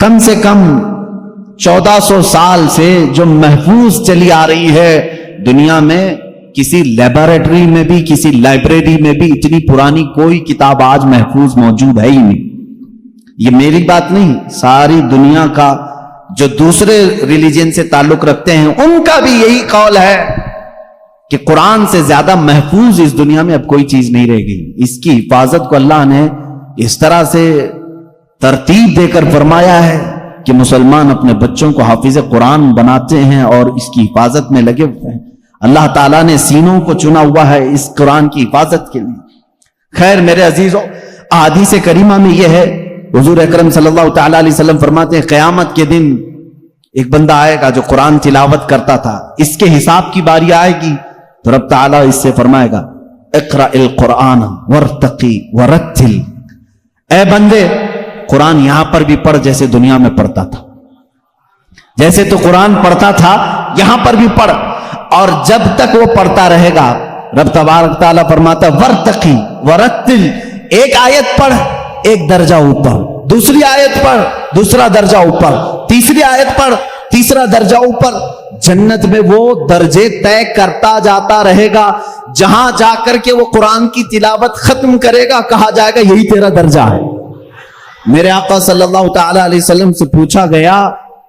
کم سے کم 1400 سال سے جو محفوظ چلی آ رہی ہے دنیا میں، کسی لیبارٹری میں بھی، کسی لائبریری میں بھی اتنی پرانی کوئی کتاب آج محفوظ موجود ہے ہی نہیں۔ یہ میری بات نہیں، ساری دنیا کا جو دوسرے ریلیجن سے تعلق رکھتے ہیں ان کا بھی یہی قول ہے کہ قرآن سے زیادہ محفوظ اس دنیا میں اب کوئی چیز نہیں رہ گئی۔ اس کی حفاظت کو اللہ نے اس طرح سے ترتیب دے کر فرمایا ہے کہ مسلمان اپنے بچوں کو حافظ قرآن بناتے ہیں اور اس کی حفاظت میں لگے ہوئے ہیں۔ اللہ تعالیٰ نے سینوں کو چنا ہوا ہے اس قرآن کی حفاظت کے لیے۔ خیر میرے عزیزوں، احادیث کریمہ میں یہ ہے، حضور اکرم صلی اللہ تعالیٰ علیہ وسلم فرماتے ہیں قیامت کے دن ایک بندہ آئے گا جو قرآن تلاوت کرتا تھا، اس کے حساب کی باری آئے گی تو رب تعالیٰ اس سے فرمائے گا اقرأ القرآن وارتقی ورتل، اے بندے قرآن یہاں پر بھی پڑھ جیسے دنیا میں پڑھتا تھا، جیسے تو قرآن پڑھتا تھا یہاں پر بھی پڑھ، اور جب تک وہ پڑھتا رہے گا رب تبارک تعالیٰ فرماتا ہے ورتقی ورتل، ایک آیت پڑھ ایک درجہ اوپر، دوسری آیت پڑھ دوسرا درجہ اوپر، تیسری آیت پڑھ تیسرا درجہ اوپر۔ جنت میں وہ درجے طے کرتا جاتا رہے گا، جہاں جا کر کے وہ قرآن کی تلاوت ختم کرے گا کہا جائے گا یہی تیرا درجہ ہے۔ میرے آقا صلی اللہ تعالی علیہ وسلم سے پوچھا گیا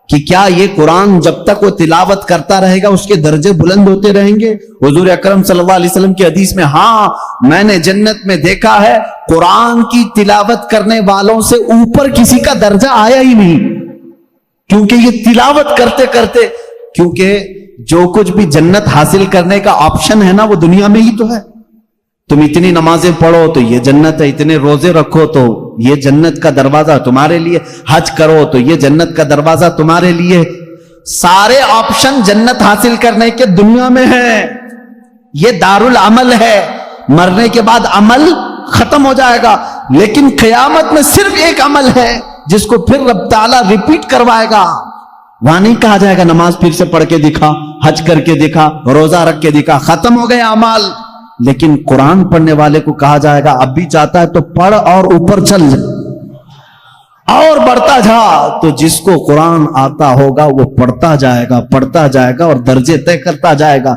کہ کیا یہ قرآن جب تک وہ تلاوت کرتا رہے گا اس کے درجے بلند ہوتے رہیں گے؟ حضور اکرم صلی اللہ علیہ وسلم کی حدیث میں ہاں، میں نے جنت میں دیکھا ہے قرآن کی تلاوت کرنے والوں سے اوپر کسی کا درجہ آیا ہی نہیں، کیونکہ یہ تلاوت کرتے کرتے، کیونکہ جو کچھ بھی جنت حاصل کرنے کا آپشن ہے نا وہ دنیا میں ہی تو ہے۔ تم اتنی نمازیں پڑھو تو یہ جنت ہے، اتنے روزے رکھو تو یہ جنت کا دروازہ تمہارے لیے، حج کرو تو یہ جنت کا دروازہ تمہارے لیے، سارے آپشن جنت حاصل کرنے کے دنیا میں ہیں۔ یہ دارالعمل ہے، مرنے کے بعد عمل ختم ہو جائے گا، لیکن قیامت میں صرف ایک عمل ہے جس کو پھر رب تعالیٰ ریپیٹ کروائے گا۔ وہاں نہیں کہا جائے گا نماز پھر سے پڑھ کے دکھا، حج کر کے دکھا، روزہ رکھ کے دکھا، ختم ہو گئے اعمال، لیکن قرآن پڑھنے والے کو کہا جائے گا اب بھی چاہتا ہے تو پڑھ اور اوپر چل اور بڑھتا جا۔ تو جس کو قرآن آتا ہوگا وہ پڑھتا جائے گا اور درجے طے کرتا جائے گا۔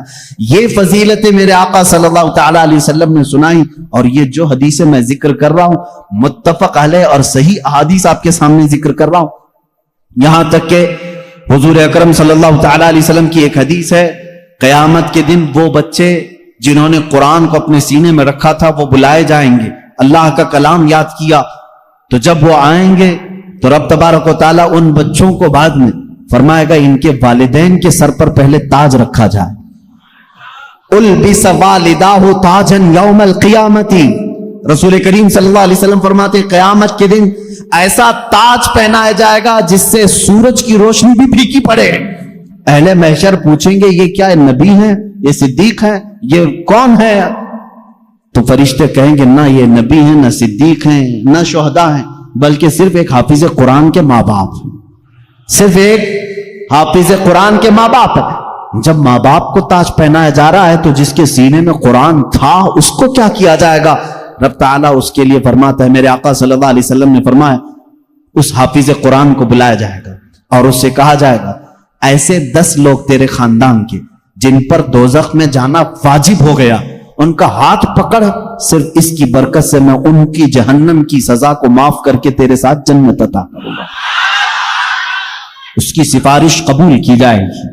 یہ فضیلتیں میرے آقا صلی اللہ تعالی علیہ وسلم نے سنائی، اور یہ جو حدیثیں میں ذکر کر رہا ہوں متفق علیہ اور صحیح احادیث آپ کے سامنے ذکر کر رہا ہوں۔ یہاں تک کہ حضور اکرم صلی اللہ تعالی علیہ وسلم کی ایک حدیث ہے، قیامت کے دن وہ بچے جنہوں نے قرآن کو اپنے سینے میں رکھا تھا وہ بلائے جائیں گے، اللہ کا کلام یاد کیا، تو جب وہ آئیں گے تو رب تبارک و تعالیٰ ان بچوں کو بعد میں فرمائے گا ان کے والدین کے سر پر پہلے تاج رکھا جائے، البس والداہ تاجا یوم القیامت۔ رسول کریم صلی اللہ علیہ وسلم فرماتے قیامت کے دن ایسا تاج پہنایا جائے گا جس سے سورج کی روشنی بھی پھیکی پڑے۔ اہل محشر پوچھیں گے یہ کیا نبی ہیں، یہ صدیق ہیں، یہ کون ہے؟ تو فرشتے کہیں گے نہ یہ نبی ہیں، نہ صدیق ہیں، نہ شہداء ہیں، بلکہ صرف ایک حافظ قرآن کے ماں باپ ہیں، صرف ایک حافظ قرآن کے ماں باپ ہیں۔ جب ماں باپ کو تاج پہنایا جا رہا ہے تو جس کے سینے میں قرآن تھا اس کو کیا کیا جائے گا؟ رب تعالیٰ اس کے لیے فرماتا ہے، میرے آقا صلی اللہ علیہ وسلم نے فرمایا اس حافظ قرآن کو بلایا جائے گا اور اس سے کہا جائے گا ایسے 10 لوگ تیرے خاندان کے جن پر دوزخ میں جانا واجب ہو گیا، ان کا ہاتھ پکڑ، صرف اس کی برکت سے میں ان کی جہنم کی سزا کو معاف کر کے تیرے ساتھ جنت عطا کروں گا۔ اس کی سفارش قبول کی جائے گی۔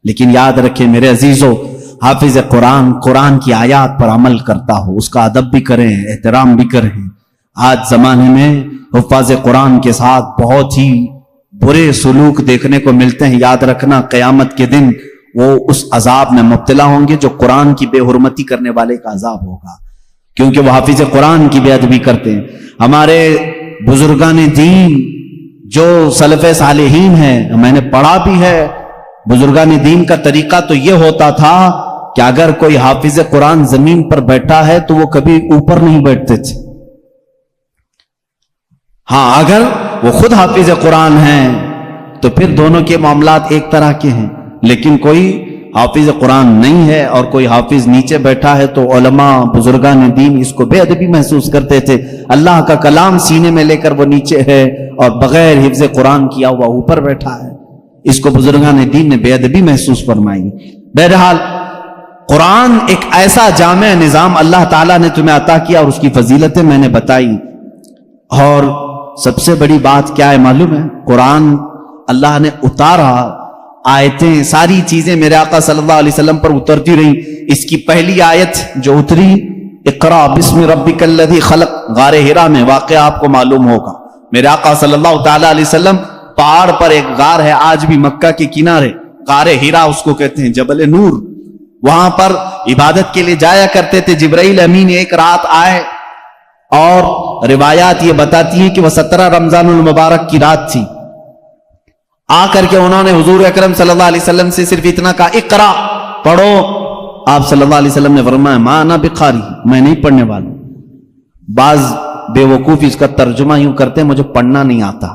لیکن یاد رکھیں میرے عزیزو، حافظ قرآن قرآن کی آیات پر عمل کرتا ہو، اس کا ادب بھی کریں، احترام بھی کریں۔ آج زمانے میں حفاظ قرآن کے ساتھ بہت ہی برے سلوک دیکھنے کو ملتے ہیں۔ یاد رکھنا قیامت کے دن وہ اس عذاب میں مبتلا ہوں گے جو قرآن کی بے حرمتی کرنے والے کا عذاب ہوگا، کیونکہ وہ حافظ قرآن کی بے ادبی کرتے ہیں۔ ہمارے بزرگان دین جو سلف صالحین ہیں، میں نے پڑھا بھی ہے، بزرگان دین کا طریقہ تو یہ ہوتا تھا کہ اگر کوئی حافظ قرآن زمین پر بیٹھا ہے تو وہ کبھی اوپر نہیں بیٹھتے تھے۔ ہاں اگر وہ خود حافظ قرآن ہیں تو پھر دونوں کے معاملات ایک طرح کے ہیں، لیکن کوئی حافظ قرآن نہیں ہے اور کوئی حافظ نیچے بیٹھا ہے تو علماء بزرگان دین اس کو بے ادبی محسوس کرتے تھے۔ اللہ کا کلام سینے میں لے کر وہ نیچے ہے اور بغیر حفظ قرآن کیا ہوا اوپر بیٹھا ہے. اس کو بزرگان دین نے بے ادبی محسوس فرمائی. بہرحال قرآن ایک ایسا جامع نظام اللہ تعالیٰ نے تمہیں عطا کیا اور اس کی فضیلتیں میں نے بتائی. اور سب سے بڑی بات کیا ہے معلوم ہے؟ قرآن اللہ نے اتارا، آیتیں ساری چیزیں میرے آقا صلی اللہ علیہ وسلم پر اترتی رہی. اس کی پہلی آیت جو اتری اقرا بسم ربک الذی خلق، غار حرا میں واقعہ آپ کو معلوم ہوگا. میرے آقا صلی اللہ تعالیٰ علیہ وسلم پہاڑ پر ایک غار ہے آج بھی مکہ کے کنارے، غار حرا اس کو کہتے ہیں، جبل نور. وہاں پر عبادت کے لیے جایا کرتے تھے. جبرائیل امین ایک رات آئے اور روایات یہ بتاتی ہیں کہ وہ 17 رمضان المبارک کی رات تھی. آ کر کے انہوں نے حضور اکرم صلی اللہ علیہ وسلم سے صرف اتنا کہا اقرا، پڑھو. آپ صلی اللہ علیہ وسلم نے فرمایا ما انا بقاری، میں نہیں پڑھنے والا. بعض بے وقوف اس کا ترجمہ یوں کرتے ہیں مجھے پڑھنا نہیں آتا.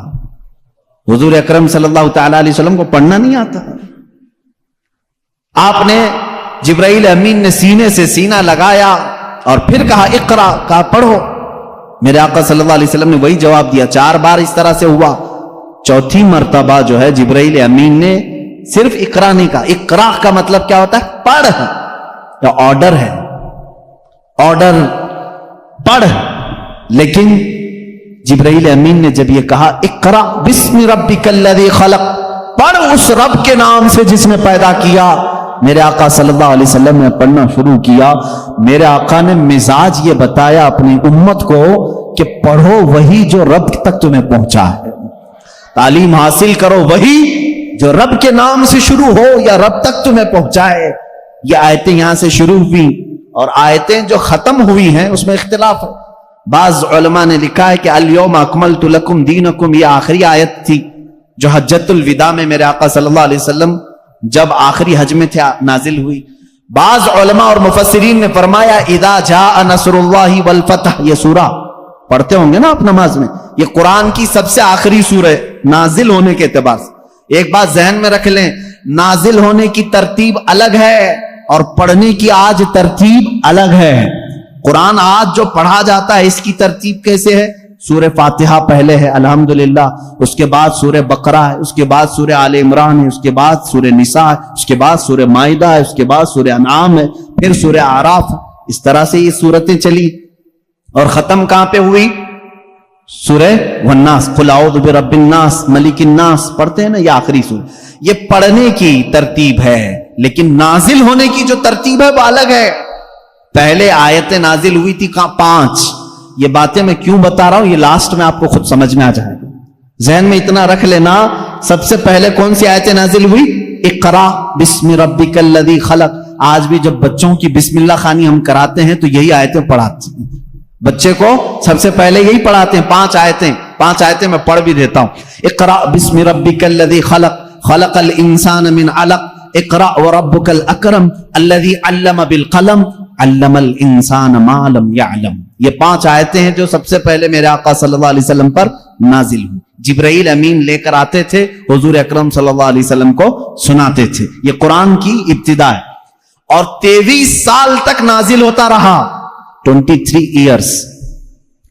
حضور اکرم صلی اللہ تعالی علیہ وسلم کو پڑھنا نہیں آتا. آپ نے جبرائیل امین نے سینے سے سینہ لگایا اور پھر کہا اقرا، کہا پڑھو. میرے آقا صلی اللہ علیہ وسلم نے وہی جواب دیا. 4 بار اس طرح سے ہوا. چوتھی مرتبہ جو ہے جبرائیل امین نے صرف اقرا نہیں کہا. اقرا کا مطلب کیا ہوتا ہے؟ پڑھ، یا آرڈر ہے، آرڈر پڑھ. لیکن جبرائیل امین نے جب یہ کہا اقرا بسم ربک الذی خلق، پڑھ اس رب کے نام سے جس نے پیدا کیا. میرے آقا صلی اللہ علیہ وسلم نے پڑھنا شروع کیا. میرے آقا نے مزاج یہ بتایا اپنی امت کو کہ پڑھو وہی جو رب تک تمہیں پہنچا ہے، تعلیم حاصل کرو وہی جو رب کے نام سے شروع ہو یا رب تک تمہیں پہنچائے. یہ آیتیں یہاں سے شروع ہوئی اور آیتیں جو ختم ہوئی ہیں اس میں اختلاف ہے. بعض علماء نے لکھا ہے کہ الیوم اکملت لکم دینکم، یہ آخری آیت تھی جو حجۃ الوداع میں میرے آقا صلی اللہ علیہ وسلم جب آخری حج میں تھے نازل ہوئی. بعض علماء اور مفسرین نے فرمایا اذا جاء نصر اللہ والفتح، یہ سورہ پڑھتے ہوں گے نا آپ نماز میں، یہ قرآن کی سب سے آخری سورہ نازل ہونے کے اعتبار سے. ایک بات ذہن میں رکھ لیں، نازل ہونے کی ترتیب الگ ہے اور پڑھنے کی آج ترتیب الگ ہے. قرآن آج جو پڑھا جاتا ہے اس کی ترتیب کیسے ہے؟ سورہ فاتحہ پہلے ہے الحمدللہ، اس کے بعد سورہ بقرہ ہے، اس کے بعد سورہ آل عمران ہے، اس کے بعد سورہ نساء ہے، اس کے بعد سورہ مائدہ ہے، اس کے بعد سورہ انعام ہے، پھر سورہ اعراف ہے. اس طرح سے یہ سورتیں چلی اور ختم کہاں پہ ہوئی؟ سورہ والناس، قل اعوذ برب الناس ملک الناس پڑھتے ہیں نا، یہ آخری سورہ. یہ پڑھنے کی ترتیب ہے لیکن نازل ہونے کی جو ترتیب ہے وہ الگ ہے. پہلے آیتیں نازل ہوئی تھی 5. یہ باتیں میں کیوں بتا رہا ہوں یہ لاسٹ میں آپ کو خود سمجھ میں آ جائے گا. ذہن میں اتنا رکھ لینا، سب سے پہلے کون سی آیتیں نازل ہوئی؟ اقرا بسم ربک الذی خلق. آج بھی جب بچوں کی بسم اللہ خوانی ہم کراتے ہیں تو یہی آیتیں پڑھاتے ہیں بچے کو. سب سے پہلے یہی پڑھاتے ہیں 5 آیتیں میں پڑھ بھی دیتا ہوں. اقرا بسم ربک الذی خلق، خلق الانسان من علق، اقرا وربک الاکرم الذی علم بالقلم، علم الانسان ما لم يعلم. یہ 5 آیتیں ہیں جو سب سے پہلے میرے آقا صلی اللہ علیہ وسلم پر نازل ہوئی. جبرائیل امین لے کر آتے تھے، حضور اکرم صلی اللہ علیہ وسلم کو سناتے تھے. یہ قرآن کی ابتدا ہے اور 23 سال تک نازل ہوتا رہا. 23 ایئرس،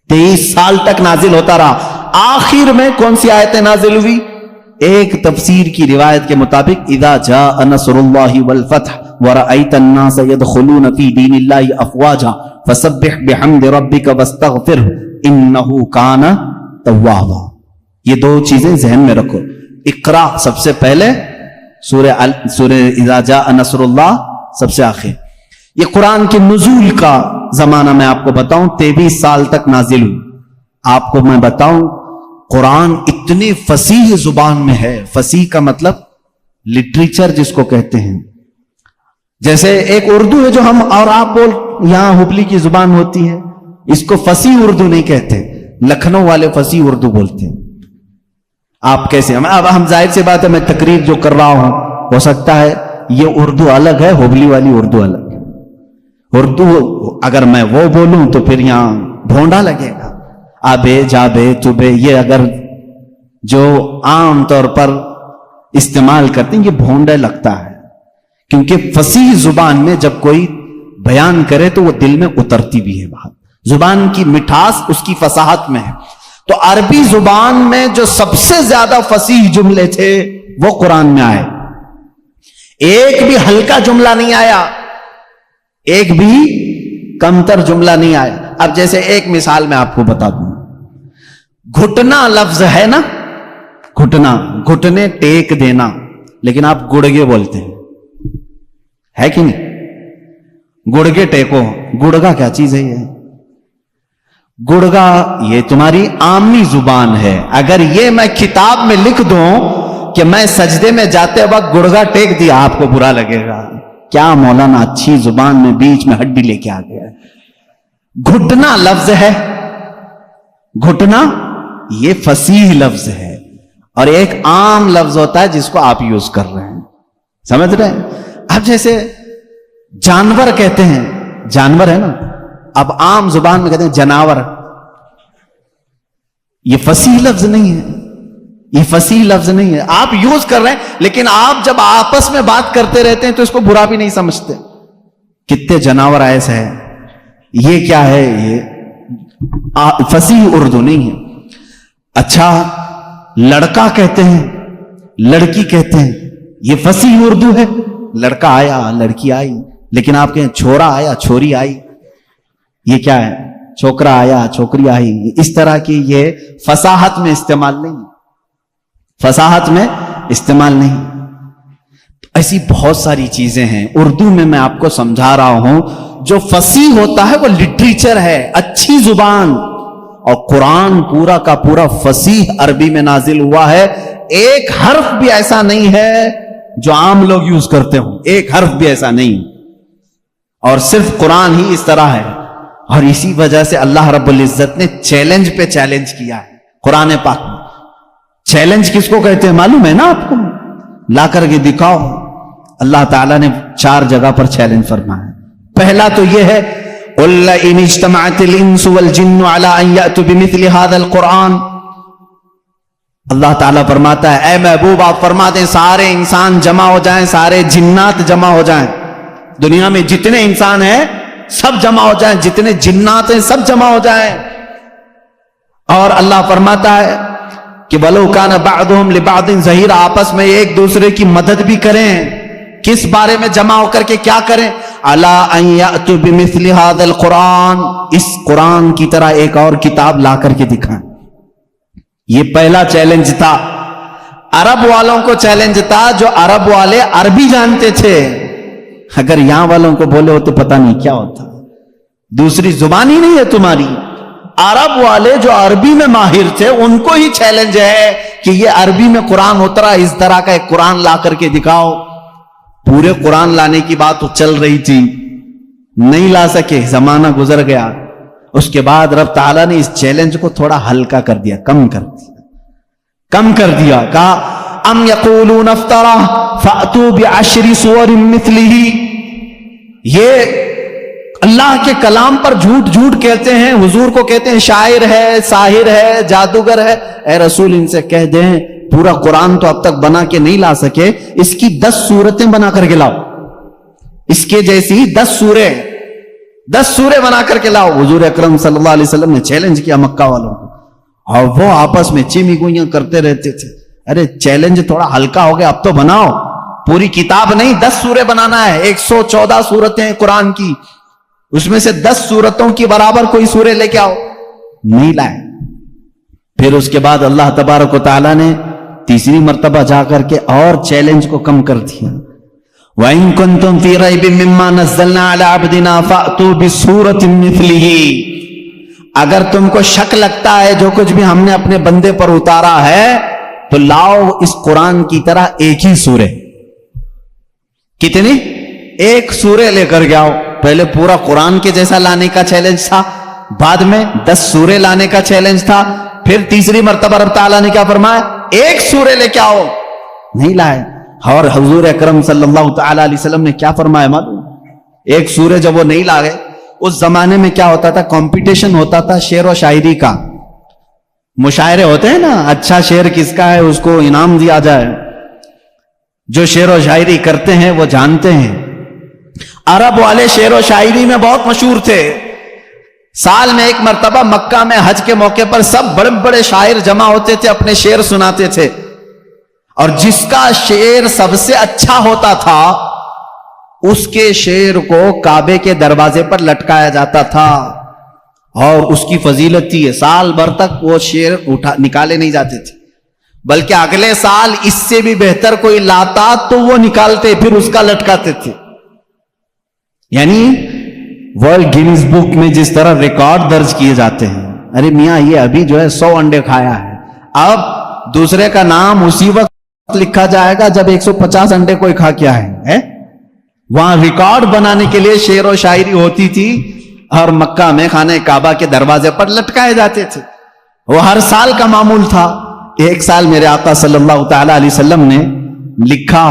23 سال تک نازل ہوتا رہا. آخر میں کون سی آیتیں نازل ہوئی؟ ایک تفسیر کی روایت کے مطابق اذا جاء نصر اللہ والفتح ورأیت الناس يدخلون فی دین اللہ افواجا فسبح بحمد ربک واستغفرہ انہ کان توابا. یہ 2 چیزیں ذہن میں رکھو. اقرا سب سے پہلے، سورہ اذا جاء نصر اللہ سب سے آخر. یہ قرآن کے نزول کا زمانہ میں آپ کو بتاؤں 23 سال تک نازل ہوئی. آپ کو میں بتاؤں قرآن اتنی فصیح زبان میں ہے. فصیح کا مطلب لٹریچر جس کو کہتے ہیں. جیسے ایک اردو ہے جو ہم اور آپ بول یہاں ہبلی کی زبان ہوتی ہے، اس کو فصیح اردو نہیں کہتے، لکھنؤ والے فصیح اردو بولتے ہیں. آپ کیسے؟ اب ہم ظاہر سی بات ہے میں تقریر جو کر رہا ہوں ہو سکتا ہے یہ اردو الگ ہے، ہبلی والی اردو الگ ہے. اردو اگر میں وہ بولوں تو پھر یہاں بھونڈا لگے گا. آبے جابے تبے یہ اگر جو عام طور پر استعمال کرتے ہیں یہ بھونڈا لگتا ہے، کیونکہ فصیح زبان میں جب کوئی بیان کرے تو وہ دل میں اترتی بھی ہے بات. زبان کی مٹھاس اس کی فصاحت میں ہے. تو عربی زبان میں جو سب سے زیادہ فصیح جملے تھے وہ قرآن میں آئے. ایک بھی ہلکا جملہ نہیں آیا, ایک بھی کمتر جملہ نہیں آیا. اب جیسے ایک مثال میں آپ کو بتا دوں, گھٹنا لفظ ہے نا, گھٹنا, گھٹنے ٹیک دینا, لیکن آپ گڑگے بولتے ہیں, ہے کہ نہیں؟ گڑگے ٹیکو, گڑگا کیا چیز ہے یہ؟ گڑگا یہ تمہاری عامی زبان ہے. اگر یہ میں کتاب میں لکھ دوں کہ میں سجدے میں جاتے وقت گڑگا ٹیک دیا, آپ کو برا لگے گا. کیا مولانا اچھی زبان میں بیچ میں ہڈی لے کے آ گیا. گھٹنا لفظ ہے, گھٹنا یہ فصیح لفظ ہے, اور ایک عام لفظ ہوتا ہے جس کو آپ یوز کر رہے ہیں, سمجھ رہے ہیں؟ اب جیسے جانور کہتے ہیں, جانور ہے نا, اب عام زبان میں کہتے ہیں جناور. یہ فصیح لفظ نہیں ہے, یہ فصیح لفظ نہیں ہے, آپ یوز کر رہے ہیں, لیکن آپ جب آپس میں بات کرتے رہتے ہیں تو اس کو برا بھی نہیں سمجھتے. کتنے جناور ایسے ہیں, یہ کیا ہے, یہ فصیح اردو نہیں ہے. اچھا لڑکا کہتے ہیں, لڑکی کہتے ہیں, یہ فصیح اردو ہے. لڑکا آیا, لڑکی آئی, لیکن آپ کہیں چھوڑا آیا, چھوری آئی, یہ کیا ہے؟ چھوکرا آیا, چھوکری آئی. اس طرح کی یہ فصاحت میں استعمال نہیں, فصاحت میں استعمال نہیں. ایسی بہت ساری چیزیں ہیں اردو میں آپ کو سمجھا رہا ہوں. جو فصیح ہوتا ہے وہ لٹریچر ہے, اچھی زبان. اور قرآن پورا کا پورا فصیح عربی میں نازل ہوا ہے. ایک حرف بھی ایسا نہیں ہے جو عام لوگ یوز کرتے ہوں, ایک حرف بھی ایسا نہیں. اور صرف قرآن ہی اس طرح ہے. اور اسی وجہ سے اللہ رب العزت نے چیلنج پہ چیلنج کیا ہے قرآن پاک میں. چیلنج کس کو کہتے ہیں معلوم ہے نا آپ کو؟ لا کر کے دکھاؤ. اللہ تعالیٰ نے 4 جگہ پر چیلنج فرمایا. پہلا تو یہ ہے قُلْ إِنِ اجْتَمَعَتِ الْإِنسُ وَالْجِنُّ عَلَىٰ أَن يَأْتُوا بِمِثْلِ هَذَا الْقُرْآنِ. اللہ تعالیٰ فرماتا ہے اے محبوب آپ فرما دیں سارے انسان جمع ہو جائیں, سارے جنات جمع ہو جائیں, دنیا میں جتنے انسان ہیں سب جمع ہو جائیں, جتنے جنات ہیں سب جمع ہو جائیں. اور اللہ فرماتا ہے کہ وَلَوْ كَانَ بَعْضُهُمْ لِبَعْضٍ ظَهِيرًا, آپس میں ایک دوسرے کی مدد بھی کریں. کس بارے میں جمع ہو کر کے کیا کریں؟ عَلَىٰ أَن يَأْتُوا بِمِثْلِ هَذَا الْقُرْآنِ, اس قرآن کی طرح ایک اور کتاب لا کر کے دکھائیں. یہ پہلا چیلنج تھا. عرب والوں کو چیلنج تھا, جو عرب والے عربی جانتے تھے. اگر یہاں والوں کو بولے ہو تو پتہ نہیں کیا ہوتا, دوسری زبان ہی نہیں ہے تمہاری. عرب والے جو عربی میں ماہر تھے ان کو ہی چیلنج ہے کہ یہ عربی میں قرآن اترا, اس طرح کا ایک قرآن لا کر کے دکھاؤ. پورے قرآن لانے کی بات تو چل رہی تھی, نہیں لا سکے, زمانہ گزر گیا. اس کے بعد رب تعالیٰ نے اس چیلنج کو تھوڑا ہلکا کر دیا, کم کر دیا. کہا ام یقولون افترا فأتوا بعشر سور مثلہ. یہ اللہ کے کلام پر جھوٹ کہتے ہیں, حضور کو کہتے ہیں شاعر ہے, ساحر ہے, جادوگر ہے. اے رسول ان سے کہہ دیں پورا قرآن تو اب تک بنا کے نہیں لا سکے, اس کی 10 سورتیں بنا کر کے لاؤ, اس کے جیسی 10 سورے بنا کر کے لاؤ. حضور اکرم صلی اللہ علیہ وسلم نے چیلنج کیا مکہ والوں کو, اور وہ آپس میں چیمی گوئیاں کرتے رہتے تھے. ارے چیلنج تھوڑا ہلکا ہو گیا, اب تو بناؤ. پوری کتاب نہیں, 10 سورے بنانا ہے. 114 سورتیں قرآن کی, اس میں سے 10 سورتوں کی برابر کوئی سورے لے کے آؤ. نہیں لائے. پھر اس کے بعد اللہ تبارک و تعالیٰ نے تیسری مرتبہ جا کر کے اور چیلنج کو کم کر دیا. وَإِن كُنتُمْ فِي رَيْبٍ مِّمَّا نَزَّلْنَا عَلَىٰ عَبْدِنَا فَأْتُوا بِسُورَةٍ مِّثْلِهِ. اگر تم کو شک لگتا ہے جو کچھ بھی ہم نے اپنے بندے پر اتارا ہے تو لاؤ اس قرآن کی طرح ایک ہی سورے. کتنی؟ ایک سورے لے کر کے آؤ. پہلے پورا قرآن کے جیسا لانے کا چیلنج تھا, بعد میں 10 سورے لانے کا چیلنج تھا. پھر تیسری مرتبہ رب تعالیٰ نے کیا فرمایا؟ ایک سورے لے کے آؤ. نہیں لائے. اور حضور اکرم صلی اللہ تعالیٰ علیہ وسلم نے کیا فرمایا معلوم؟ ایک سورے جب وہ نہیں لائے, اس زمانے میں کیا ہوتا تھا, کمپٹیشن ہوتا تھا شعر و شاعری کا. مشاعرے ہوتے ہیں نا, اچھا شعر کس کا ہے اس کو انعام دیا جائے. جو شعر و شاعری کرتے ہیں وہ جانتے ہیں. عرب والے شعر و شاعری میں بہت مشہور تھے. سال میں ایک مرتبہ مکہ میں حج کے موقع پر سب بڑے بڑے شاعر جمع ہوتے تھے، اپنے شعر سناتے تھے، اور جس کا شعر سب سے اچھا ہوتا تھا اس کے شعر کو کعبے کے دروازے پر لٹکایا جاتا تھا، اور اس کی فضیلت تھی سال بھر تک وہ شعر نکالے نہیں جاتے تھے، بلکہ اگلے سال اس سے بھی بہتر کوئی لاتا تو وہ نکالتے پھر اس کا لٹکاتے تھے۔ یعنی ورلڈ گینیز بک میں جس طرح ریکارڈ درج کیے جاتے ہیں، ارے میاں یہ ابھی جو ہے 100 انڈے کھایا ہے، اب دوسرے کا نام اسی وقت لکھا جائے گا جب 150 انڈے کوئی کھا کے آئے ہیں۔ وہاں ریکارڈ بنانے کے لیے شعر و شاعری ہوتی تھی، اور مکہ میں خانہ کعبہ کے دروازے پر لٹکائے جاتے تھے، وہ ہر سال کا معمول تھا۔ ایک سال میرے آقا صلی اللہ تعالی علیہ وسلم نے لکھا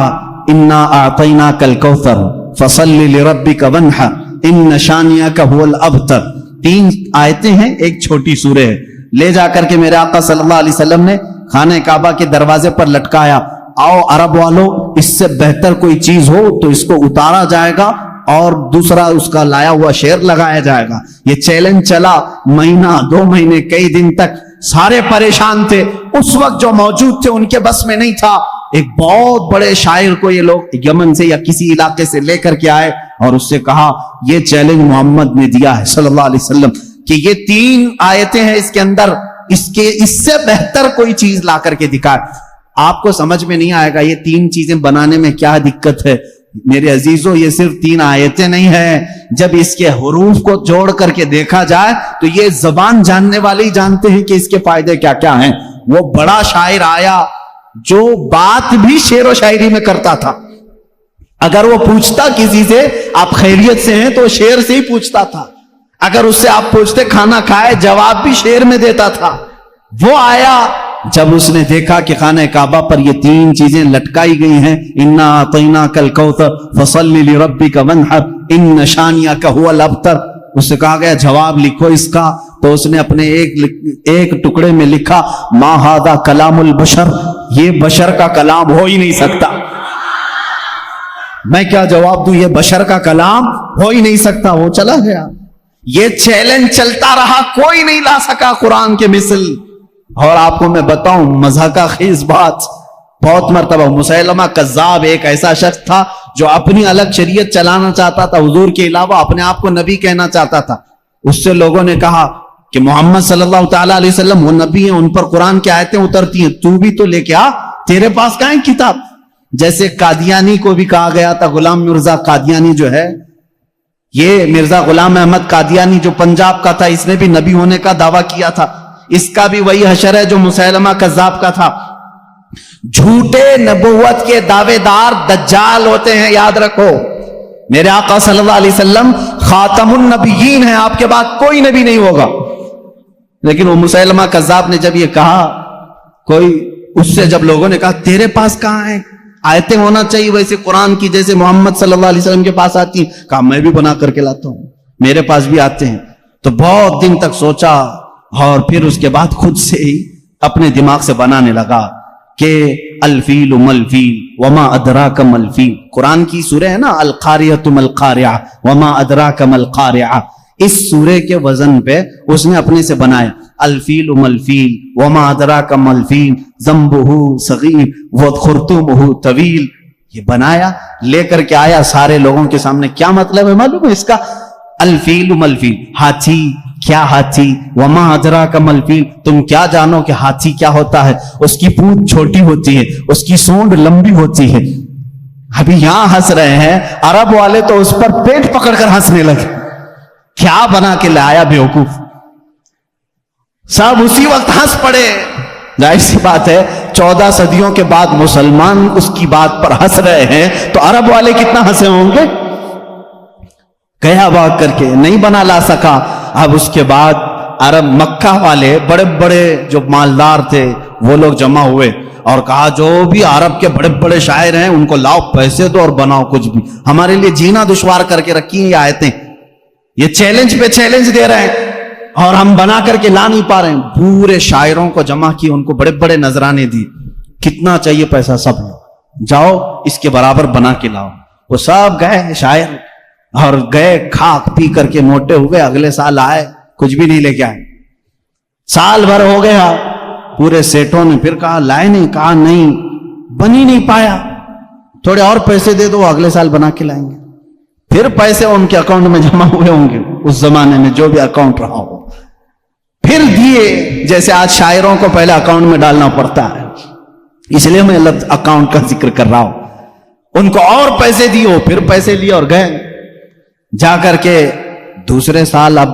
انا اعطیناک الکوثر فصل لربک وانحر ان شانئک هو الابتر، 3 آیتیں ہیں، ایک چھوٹی سورہ ہے، لے جا کر کے میرے آقا صلی اللہ علیہ وسلم نے خانہ کعبہ کے دروازے پر لٹکایا۔ آؤ عرب والو، اس سے بہتر کوئی چیز ہو تو اس کو اتارا جائے گا اور دوسرا اس کا لایا ہوا شعر لگایا جائے گا۔ یہ چیلنج چلا مہینہ 2 مہینے کئی دن تک، سارے پریشان تھے، اس وقت جو موجود تھے ان کے بس میں نہیں تھا۔ ایک بہت بڑے شاعر کو یہ لوگ یمن سے یا کسی علاقے سے لے کر کے آئے اور اس سے کہا یہ چیلنج محمد نے دیا ہے صلی اللہ علیہ وسلم کہ یہ 3 آیتیں ہیں اس کے اندر، اس سے بہتر کوئی چیز لا کر کے دکھائے۔ آپ کو سمجھ میں نہیں آئے گا یہ 3 چیزیں بنانے میں کیا دقت ہے۔ میرے عزیزوں یہ صرف 3 آیتیں نہیں ہیں، جب اس کے حروف کو جوڑ کر کے دیکھا جائے تو یہ زبان جاننے والے ہی جانتے ہیں کہ اس کے فائدے کیا کیا ہیں۔ وہ بڑا شاعر آیا جو بات بھی شعر و شاعری میں کرتا تھا، اگر وہ پوچھتا کسی سے آپ خیریت سے ہیں تو شعر سے ہی پوچھتا تھا، اگر اس سے آپ پوچھتے کھانا کھائے جواب بھی شعر میں دیتا تھا۔ وہ آیا جب اس نے دیکھا کہ خانہ کعبہ پر یہ 3 چیزیں لٹکائی گئی ہیں، انا اعطیناک الکوثر فصل لربک وانحر ان شانئک هو الابتر، اس سے کہا گیا جواب لکھو اس کا، تو اس نے اپنے ایک ٹکڑے میں لکھا ما ھذا کلام البشر، یہ بشر کا کلام ہو ہی نہیں سکتا۔ میں کیا جواب دوں، یہ بشر کا کلام ہو ہی نہیں سکتا۔ وہ چلا گیا، یہ چیلنج چلتا رہا، کوئی نہیں لا سکا قرآن کے مثل۔ اور آپ کو میں بتاؤں مزہ کا خیز بات، بہت مرتبہ مسیلمہ کذاب ایک ایسا شخص تھا جو اپنی الگ شریعت چلانا چاہتا تھا، حضور کے علاوہ اپنے آپ کو نبی کہنا چاہتا تھا۔ اس سے لوگوں نے کہا کہ محمد صلی اللہ تعالی علیہ وسلم وہ نبی ہیں، ان پر قرآن کی آیتیں اترتی ہیں، تو بھی تو لے کے آ، تیرے پاس کہاں ہے کتاب؟ جیسے قادیانی کو بھی کہا گیا تھا، غلام مرزا قادیانی جو ہے، یہ مرزا غلام احمد قادیانی جو پنجاب کا تھا، اس نے بھی نبی ہونے کا دعویٰ کیا تھا، اس کا بھی وہی حشر ہے جو مسیلمہ کذاب کا تھا۔ جھوٹے نبوت کے دعوے دار دجال ہوتے ہیں، یاد رکھو۔ میرے آقا صلی اللہ علیہ وسلم خاتم النبیین ہیں، آپ کے بعد کوئی نبی نہیں ہوگا۔ لیکن وہ مسیلمہ کذاب نے جب یہ کہا، اس سے جب لوگوں نے کہا تیرے پاس کہاں ہے آیتیں ہونا چاہیے ویسے قرآن کی جیسے محمد صلی اللہ علیہ وسلم کے پاس آتی ہیں، کہا میں بھی بنا کر کے لاتا ہوں، میرے پاس بھی آتے ہیں۔ تو بہت دن تک سوچا اور پھر اس کے بعد خود سے ہی اپنے دماغ سے بنانے لگا کہ الفیل ملفیل وما ادراک ملفیل، قرآن کی سورہ ہے نا القاریۃ ملقاریہ وما ادراک ملقاریہ، اس سورے کے وزن پہ اس نے اپنے سے بنایا الفیل ملفیل وما ادراک ملفیل ذنبہ صغیر وخرطومہ طویل، یہ بنایا لے کر کے آیا سارے لوگوں کے سامنے۔ کیا مطلب ہے معلوم ہے اس کا؟ الفیل ملفیل، ہاتھی، کیا ہاتھی، وما ادراک ملفیل، تم کیا جانو کہ ہاتھی کیا ہوتا ہے؟ اس کی پونچھ چھوٹی ہوتی ہے، اس کی سونڈ لمبی ہوتی ہے۔ ابھی یہاں ہنس رہے ہیں، عرب والے تو اس پر پیٹ پکڑ کر ہنسنے لگے، کیا بنا کے لایا بیوقوف۔ سب اسی وقت ہنس پڑے۔ ظاہر سی بات ہے 14 صدیوں کے بعد مسلمان اس کی بات پر ہنس رہے ہیں تو عرب والے کتنا ہنسے ہوں گے۔ گیا بھاگ کر کے نہیں بنا لا سکا۔ اب اس کے بعد عرب مکہ والے بڑے بڑے جو مالدار تھے وہ لوگ جمع ہوئے اور کہا جو بھی عرب کے بڑے بڑے شاعر ہیں ان کو لاؤ، پیسے دو اور بناؤ کچھ بھی، ہمارے لیے جینا دشوار کر کے رکھی ہیں یہ آیتیں، یہ چیلنج پہ چیلنج دے رہے ہیں اور ہم بنا کر کے لا نہیں پا رہے ہیں۔ پورے شاعروں کو جمع کی، ان کو بڑے بڑے نذرانے دی، کتنا چاہیے پیسہ سب لو، جاؤ اس کے برابر بنا کے لاؤ۔ وہ سب گئے شاعر اور گئے، کھا پی کر کے موٹے ہوئے، اگلے سال آئے کچھ بھی نہیں لے کے آئے. سال بھر ہو گیا, پورے سیٹوں نے پھر کہا لائے نہیں, کہا نہیں, بن ہی نہیں پایا, تھوڑے اور پیسے دے دو, اگلے سال بنا کے لائیں گے. پھر پیسے ان کے اکاؤنٹ میں جمع ہوئے ہوں گے, اس زمانے میں جو بھی اکاؤنٹ رہا ہو, پھر دیے. جیسے آج شاعروں کو پہلے اکاؤنٹ میں ڈالنا پڑتا ہے, اس لیے میں لفظ اکاؤنٹ کا ذکر کر رہا ہوں. ان کو اور پیسے دیو, پھر پیسے لیے اور گئے. جا کر کے دوسرے سال, اب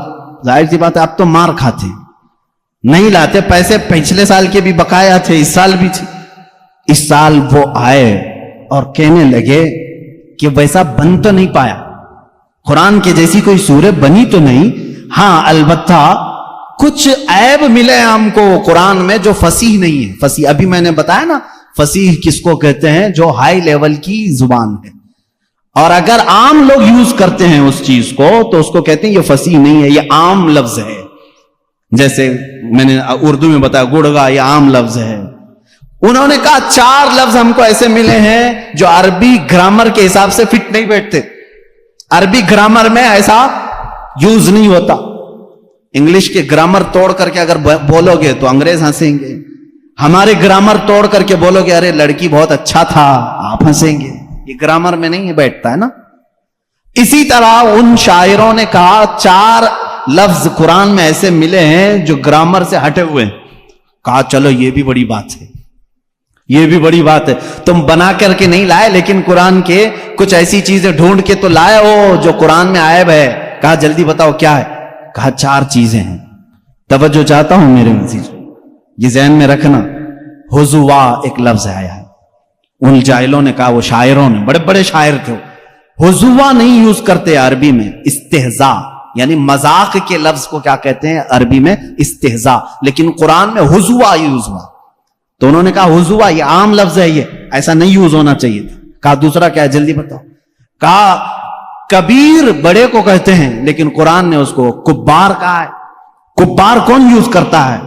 ظاہر سی بات ہے اب تو مار کھاتے, نہیں لاتے پیسے, پچھلے سال کے بھی بقایا تھے, اس سال بھی تھے. اس سال وہ آئے اور کہنے لگے کہ ویسا بن تو نہیں پایا, قرآن کے جیسی کوئی سورت بنی تو نہیں, ہاں البتہ کچھ عیب ملے ہم کو قرآن میں جو فصیح نہیں ہے. فصیح ابھی میں نے بتایا نا, فصیح کس کو کہتے ہیں, جو ہائی لیول کی زبان ہے, اور اگر عام لوگ یوز کرتے ہیں اس چیز کو تو اس کو کہتے ہیں یہ فصیح نہیں ہے, یہ عام لفظ ہے. جیسے میں نے اردو میں بتایا گڑگا, یہ عام لفظ ہے. انہوں نے کہا 4 لفظ ہم کو ایسے ملے ہیں جو عربی گرامر کے حساب سے فٹ نہیں بیٹھتے, عربی گرامر میں ایسا یوز نہیں ہوتا. انگلش کے گرامر توڑ کر کے اگر بولو گے تو انگریز ہنسیں گے, ہمارے گرامر توڑ کر کے بولو گے ارے لڑکی بہت اچھا تھا, آپ ہنسیں گے. یہ گرامر میں نہیں بیٹھتا ہے نا. اسی طرح ان شاعروں نے کہا 4 لفظ قرآن میں ایسے ملے ہیں جو گرامر سے ہٹے ہوئے ہیں. کہا چلو یہ بھی بڑی بات ہے, یہ بھی بڑی بات ہے, تم بنا کر کے نہیں لائے لیکن قرآن کے کچھ ایسی چیزیں ڈھونڈ کے تو لائے ہو جو قرآن میں عیب ہے. کہا جلدی بتاؤ کیا ہے. کہا 4 چیزیں ہیں. توجہ چاہتا ہوں میرے عزیز, یہ ذہن میں رکھنا. حضوا ایک لفظ آیا ہے, ان جاہلوں نے کہا, وہ شاعروں نے, بڑے بڑے شاعر تھے, حضوا نہیں یوز کرتے عربی میں, استہزاء یعنی مذاق کے لفظ کو کیا کہتے ہیں عربی میں, استہزاء. لیکن قرآن میں حضوا یوز ہوا تو انہوں نے کہا حضوا یہ عام لفظ ہے, یہ ایسا نہیں یوز ہونا چاہیے تھا. کہا دوسرا کیا ہے جلدی بتاؤ. کہا کبیر بڑے کو کہتے ہیں لیکن قرآن نے اس کو کبار کہا ہے. کبار کون یوز کرتا ہے؟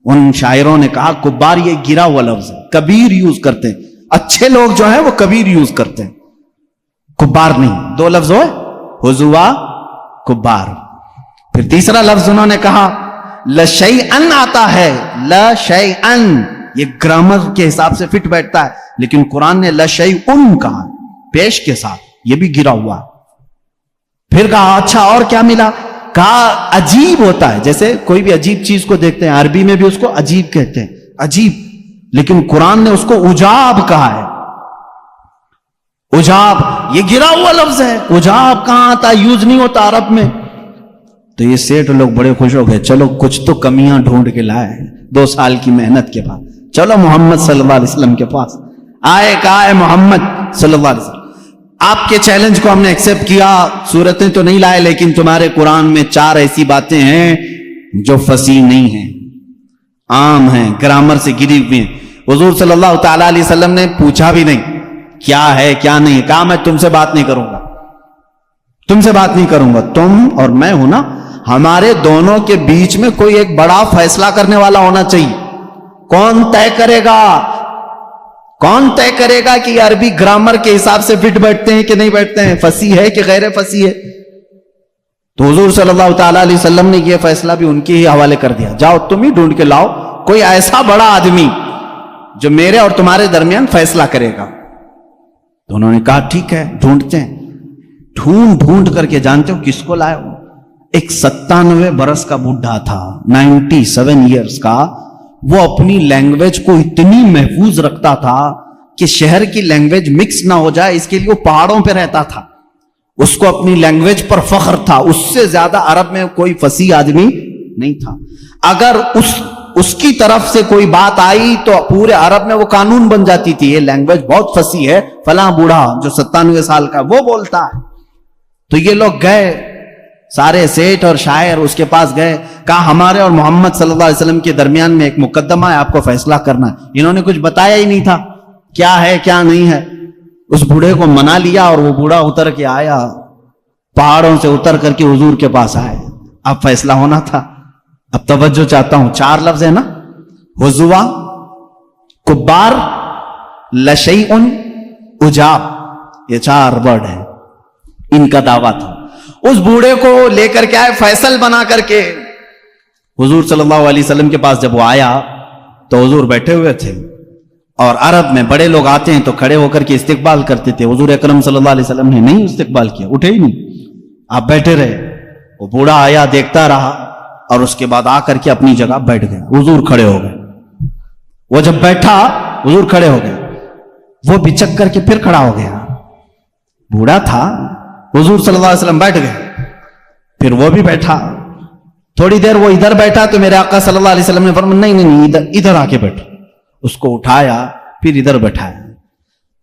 ان شاعروں نے کہا کبار یہ گرا ہوا لفظ ہے, کبیر یوز کرتے ہیں. اچھے لوگ جو ہیں وہ کبیر یوز کرتے ہیں, کبار نہیں. 2 لفظ ہوئے, حضوا, کبار. پھر تیسرا لفظ انہوں نے کہا لشیئن آتا ہے, لشیئن یہ گرامر کے حساب سے فٹ بیٹھتا ہے, لیکن قرآن نے لشیئن کہا پیش کے ساتھ, یہ بھی گرا ہوا. پھر کہا اچھا اور کیا ملا. کہا عجیب ہوتا ہے, جیسے کوئی بھی عجیب چیز کو دیکھتے ہیں عربی میں بھی اس کو عجیب کہتے ہیں, عجیب, لیکن قرآن نے اس کو عجاب کہا ہے. عجاب یہ گرا ہوا لفظ ہے, عجاب کہاں آتا, یوز نہیں ہوتا عرب میں. تو یہ سیٹ لوگ بڑے خوش ہو گئے, چلو کچھ تو کمیاں ڈھونڈ کے لائے 2 سال کی محنت کے بعد. چلو محمد صلی اللہ علیہ وسلم کے پاس آئے, کہا ہے محمد صلی اللہ علیہ وسلم آپ کے چیلنج کو ہم نے ایکسپٹ کیا, سورتیں تو نہیں لائے لیکن تمہارے قرآن میں 4 ایسی باتیں ہیں جو فصیح نہیں ہیں, عام ہیں, گرامر سے گری ہوئی ہیں. حضور صلی اللہ تعالی علیہ وسلم نے پوچھا بھی نہیں کیا ہے کیا نہیں. کہا میں تم سے بات نہیں کروں گا, تم سے بات نہیں کروں گا, تم اور میں ہوں نا, ہمارے دونوں کے بیچ میں کوئی ایک بڑا فیصلہ کرنے والا ہونا چاہیے. کون طے کرے گا, کون طے کرے گا کہ یہ عربی گرامر کے حساب سے فٹ بیٹھتے ہیں کہ نہیں بیٹھتے ہیں, فصیح ہے کہ غیر فصیح ہے. تو حضور صلی اللہ تعالی علیہ وسلم نے یہ فیصلہ بھی ان کے ہی حوالے کر دیا, جاؤ تم ہی ڈھونڈ کے لاؤ کوئی ایسا بڑا آدمی جو میرے اور تمہارے درمیان فیصلہ کرے گا. تو انہوں نے کہا ٹھیک ہے ڈھونڈتے ہیں. ڈھونڈ کر کے جانتے ہو کس کو لائے ہو؟ ایک 97 برس کا بڈھا تھا, 97 ایئرس کا. وہ اپنی لینگویج کو اتنی محفوظ رکھتا تھا کہ شہر کی لینگویج مکس نہ ہو جائے, اس کے لیے وہ پہاڑوں پہ رہتا تھا. اس کو اپنی لینگویج پر فخر تھا, اس سے زیادہ عرب میں کوئی فصیح آدمی نہیں تھا. اگر اس کی طرف سے کوئی بات آئی تو پورے عرب میں وہ قانون بن جاتی تھی, یہ لینگویج بہت فصیح ہے, فلاں بوڑھا جو 97 سال کا وہ بولتا ہے. تو یہ لوگ گئے, سارے سیٹ اور شاعر اس کے پاس گئے, کہا ہمارے اور محمد صلی اللہ علیہ وسلم کے درمیان میں ایک مقدمہ ہے, آپ کو فیصلہ کرنا ہے. انہوں نے کچھ بتایا ہی نہیں تھا کیا ہے کیا نہیں ہے. اس بوڑھے کو منا لیا اور وہ بوڑھا اتر کے آیا, پہاڑوں سے اتر کر کے حضور کے پاس آئے. اب فیصلہ ہونا تھا. اب توجہ چاہتا ہوں, 4 لفظ ہے نا, حضوا, کبار, لشیئن, عجاب, یہ 4 ورڈ ہیں. ان کا دعویٰ تھا اس بوڑھے کو لے کر کے آئے فیصل بنا کر کے. حضور صلی اللہ علیہ وسلم کے پاس جب وہ آیا تو حضور بیٹھے ہوئے تھے, اور عرب میں بڑے لوگ آتے ہیں تو کھڑے ہو کر کے استقبال کرتے تھے. حضور اکرم صلی اللہ علیہ وسلم نے نہیں استقبال کیا, اٹھے ہی نہیں, آپ بیٹھے رہے. وہ بوڑھا آیا, دیکھتا رہا, اور اس کے بعد آ کر کے اپنی جگہ بیٹھ گئے. حضور کھڑے ہو گئے. وہ جب بیٹھا حضور کھڑے ہو گئے. وہ بچک کر کے پھر کھڑا ہو گیا. بوڑھا تھا, حضور صلی اللہ علیہ وسلم بیٹھ گئے, پھر وہ بھی بیٹھا. تھوڑی دیر وہ ادھر بیٹھا تو میرے آقا صلی اللہ علیہ وسلم نے فرمایا نہیں ادھر آ کے بیٹھو. اس کو اٹھایا, پھر ادھر بیٹھایا.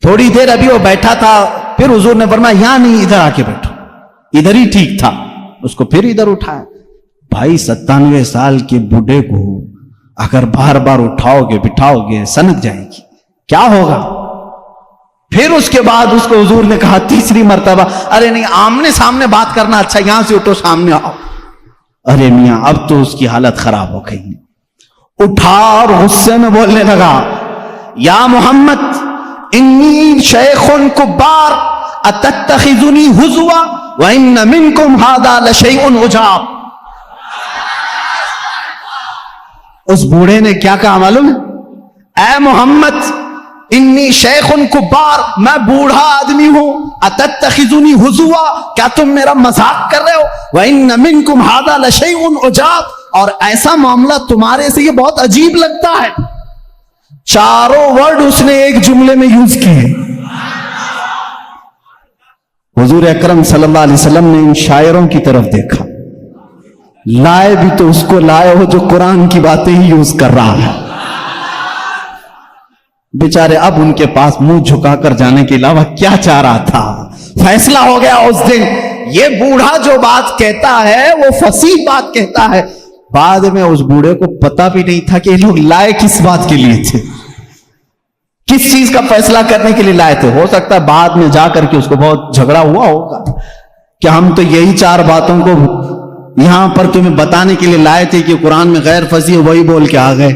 تھوڑی دیر ابھی وہ بیٹھا تھا, پھر حضور نے فرمایا یہاں نہیں, ادھر آ کے بیٹھو, ادھر ہی ٹھیک تھا. اس کو پھر ادھر اٹھایا. بھائی 97 سال کے بوڑھے کو اگر بار بار اٹھاؤ گے بٹھاؤ گے سنک جائے گی, کیا ہوگا؟ پھر اس کے بعد اس کو حضور نے کہا تیسری مرتبہ, ارے نہیں آمنے سامنے بات کرنا اچھا, یہاں سے اٹھو سامنے آؤ. ارے میاں اب تو اس کی حالت خراب ہو گئی. اٹھا اور غصے میں بولنے لگا یا محمد انی شیخ کبار اتتخذنی ہزوا وان منکم ھذا لشیء عجاب. اس بوڑھے نے کیا کہا معلوم ہے؟ اے محمد انی شیخ کبار, میں بوڑھا آدمی ہوں, اتتخذنی ہزوا, کیا تم میرا مذاق کر رہے ہو؟ وان منکم ھذا لشیء عجاب, اور ایسا معاملہ تمہارے سے یہ بہت عجیب لگتا ہے. چاروں ورڈ اس نے ایک جملے میں یوز کیے. حضور اکرم صلی اللہ علیہ وسلم نے ان شاعروں کی طرف دیکھا, لائے بھی تو اس کو لائے ہو جو قرآن کی باتیں ہی یوز کر رہا ہے. بیچارے اب ان کے پاس منہ جھکا کر جانے کے علاوہ کیا چاہ رہا تھا؟ فیصلہ ہو گیا اس دن. یہ بوڑھا جو بات کہتا ہے وہ فصیح بات کہتا ہے. بعد میں اس بوڑھے کو پتا بھی نہیں تھا کہ یہ لوگ لائے کس بات کے لیے تھے, کس چیز کا فیصلہ کرنے کے لیے لائے تھے. ہو سکتا ہے بعد میں جا کر کے اس کو بہت جھگڑا ہوا ہوگا کہ ہم تو یہی 4 باتوں کو یہاں پر تمہیں بتانے کے لیے لائے تھے کہ قرآن میں غیر فصیح, وہی بول کے آ گئے.